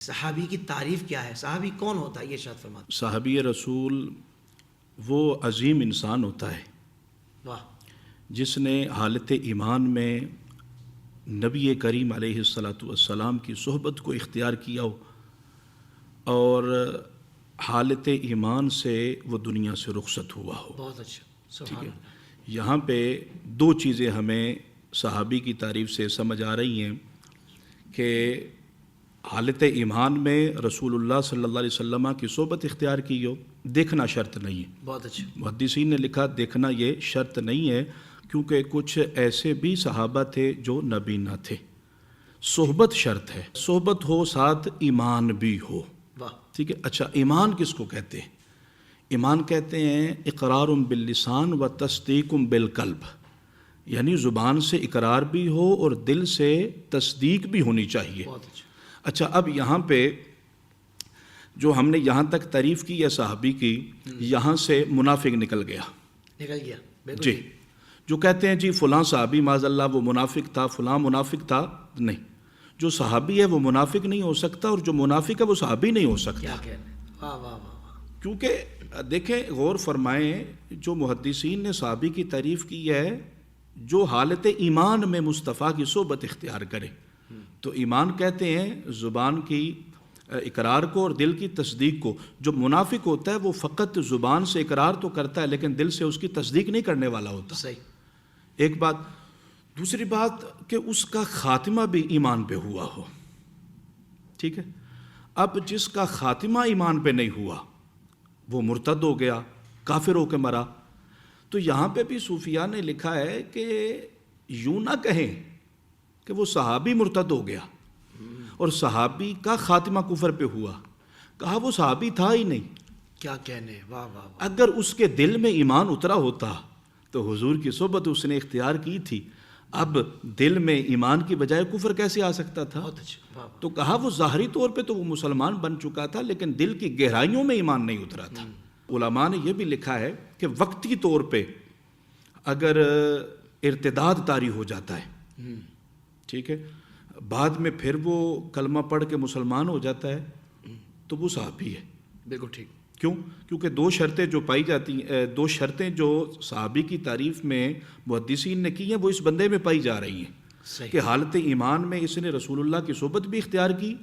صحابی کی تعریف کیا ہے؟ صحابی کون ہوتا ہے؟ یہ ارشاد فرماتے صحابی رسول وہ عظیم انسان ہوتا ہے واہ جس نے حالت ایمان میں نبی کریم علیہ الصلاۃ والسلام کی صحبت کو اختیار کیا ہو اور حالت ایمان سے وہ دنیا سے رخصت ہوا ہو۔ بہت اچھا، سبحان اللہ۔ یہاں پہ دو چیزیں ہمیں صحابی کی تعریف سے سمجھ آ رہی ہیں کہ حالت ایمان میں رسول اللہ صلی اللہ علیہ وسلم کی صحبت اختیار کی ہو، دیکھنا شرط نہیں ہے۔ بہت اچھا۔ محدثین نے لکھا دیکھنا یہ شرط نہیں ہے، کیونکہ کچھ ایسے بھی صحابہ تھے جو نبی نہ تھے۔ صحبت شرط ہے، صحبت ہو ساتھ ایمان بھی ہو۔ واہ ٹھیک ہے۔ اچھا، ایمان کس کو کہتے ہیں؟ ایمان کہتے ہیں اقرار باللسان و تصدیق بالقلب، یعنی زبان سے اقرار بھی ہو اور دل سے تصدیق بھی ہونی چاہیے۔ بہت اچھا۔ اچھا، اب یہاں پہ جو ہم نے یہاں تک تعریف کی ہے صحابی کی، یہاں سے منافق نکل گیا۔ نکل گیا، بالکل جی، جو کہتے ہیں جی فلاں صحابی معاذ اللہ وہ منافق تھا، فلاں منافق تھا، نہیں، جو صحابی ہے وہ منافق نہیں ہو سکتا، اور جو منافق ہے وہ صحابی نہیں ہو سکتا۔ کیا کہنا ہے؟ واہ واہ واہ۔ کیونکہ دیکھیں، غور فرمائیں، جو محدثین نے صحابی کی تعریف کی ہے جو حالت ایمان میں مصطفیٰ کی صحبت اختیار کرے، تو ایمان کہتے ہیں زبان کی اقرار کو اور دل کی تصدیق کو۔ جو منافق ہوتا ہے وہ فقط زبان سے اقرار تو کرتا ہے لیکن دل سے اس کی تصدیق نہیں کرنے والا ہوتا۔ صحیح۔ ایک بات۔ دوسری بات کہ اس کا خاتمہ بھی ایمان پہ ہوا ہو۔ ٹھیک ہے۔ اب جس کا خاتمہ ایمان پہ نہیں ہوا وہ مرتد ہو گیا، کافر ہو کے مرا، تو یہاں پہ بھی صوفیاء نے لکھا ہے کہ یوں نہ کہیں کہ وہ صحابی مرتد ہو گیا اور صحابی کا خاتمہ کفر پہ ہوا، کہا وہ صحابی تھا ہی نہیں۔ کیا کہنے، واہ واہ واہ۔ اگر اس کے دل میں ایمان اترا ہوتا تو حضور کی صحبت اس نے اختیار کی تھی، اب دل میں ایمان کی بجائے کفر کیسے آ سکتا تھا؟ بہت اچھا، واہ واہ۔ تو کہا وہ ظاہری طور پہ تو وہ مسلمان بن چکا تھا لیکن دل کی گہرائیوں میں ایمان نہیں اترا تھا۔ علماء نے یہ بھی لکھا ہے کہ وقتی طور پہ اگر ارتداد طاری ہو جاتا ہے، ٹھیک ہے، بعد میں پھر وہ کلمہ پڑھ کے مسلمان ہو جاتا ہے تو وہ صحابی ہے۔ بالکل ٹھیک۔ کیوں؟ کیونکہ دو شرطیں جو پائی جاتی ہیں، دو شرطیں جو صحابی کی تعریف میں محدثین نے کی ہیں وہ اس بندے میں پائی جا رہی ہیں صحیح۔ کہ حالت ایمان میں اس نے رسول اللہ کی صحبت بھی اختیار کی،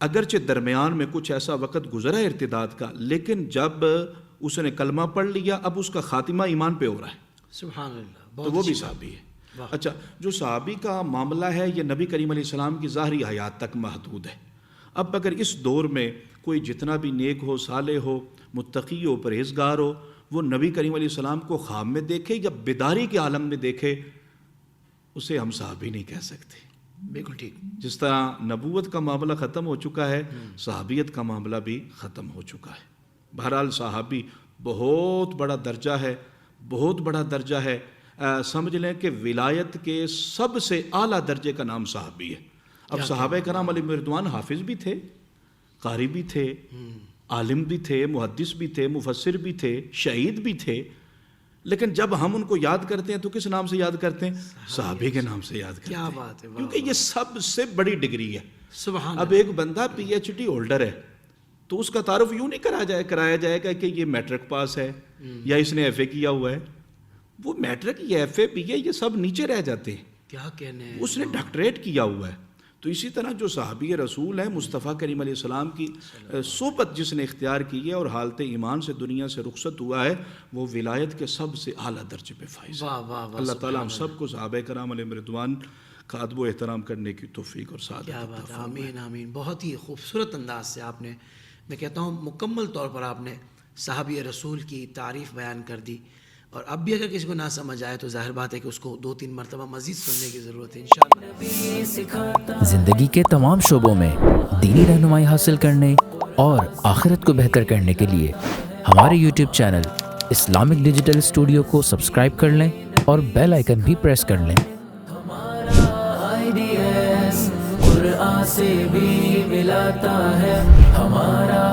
اگرچہ درمیان میں کچھ ایسا وقت گزرا ہے ارتداد کا، لیکن جب اس نے کلمہ پڑھ لیا اب اس کا خاتمہ ایمان پہ ہو رہا ہے، سبحان اللہ، تو بہت وہ بھی اچھی صحابی ہے۔ واہ۔ اچھا، جو صحابی کا معاملہ ہے یہ نبی کریم علیہ السلام کی ظاہری حیات تک محدود ہے۔ اب اگر اس دور میں کوئی جتنا بھی نیک ہو، صالح ہو، متقی ہو، پرہیزگار ہو، وہ نبی کریم علیہ السلام کو خواب میں دیکھے یا بیداری کے عالم میں دیکھے، اسے ہم صحابی نہیں کہہ سکتے۔ بالکل ٹھیک۔ جس طرح نبوت کا معاملہ ختم ہو چکا ہے، صحابیت کا معاملہ بھی ختم ہو چکا ہے۔ بہرحال صحابی بہت بڑا درجہ ہے، بہت بڑا درجہ ہے۔ سمجھ لیں کہ ولایت کے سب سے اعلیٰ درجے کا نام صحابی ہے۔ اب صحابہ کرام علیہم رضوان حافظ بھی تھے، قاری بھی تھے، عالم بھی تھے، محدث بھی تھے، مفسر بھی تھے، شہید بھی تھے، لیکن جب ہم ان کو یاد کرتے ہیں تو کس نام سے یاد کرتے ہیں؟ صحابی کے نام سے یاد کرتے کیا ہیں، بات ہے، واہ کیونکہ یہ سب سے بڑی ڈگری ہے۔ سبحان اب ایک بندہ پی ایچ ڈی ہولڈر ہے تو اس کا تعارف یوں نہیں کرایا جائے گا کہ یہ میٹرک پاس ہے یا اس نے ایف اے کیا ہوا ہے۔ وہ میٹرک، یہ ایف اے، پی اے، یہ سب نیچے رہ جاتے ہیں، کیا کہنے ہیں۔ اس نے ڈاکٹریٹ کیا ہوا ہے۔ تو اسی طرح جو صحابی رسول ہیں، مصطفیٰ کریم علیہ السلام کی صحبت جس نے اختیار کی ہے اور حالت ایمان سے دنیا سے رخصت ہوا ہے، وہ ولایت کے سب سے اعلیٰ درجے پہ فائز ہے۔ واہ واہ واہ۔ اللہ تعالیٰ ہم سب کو صحابہ کرام علیہم رضوان کا ادب و احترام کرنے کی توفیق اور سعادت کیا عطا بات ہے، فرمائے۔ آمین آمین۔ بہت ہی خوبصورت انداز سے آپ نے، میں کہتا ہوں مکمل طور پر آپ نے صحابی رسول کی تعریف بیان کر دی، اور اب بھی اگر کسی کو نہ سمجھ آئے تو ظاہر بات ہے کہ اس کو 2-3 مرتبہ مزید سننے کی ضرورت ہے انشاءاللہ۔ زندگی کے تمام شعبوں میں دینی رہنمائی حاصل کرنے اور آخرت کو بہتر کرنے کے لیے ہمارے YouTube channel Islamic digital studio کو سبسکرائب کر لیں اور بیل آئیکن بھی پریس کر لیں۔ قرآن سے بھی ملاتا ہے ہمارا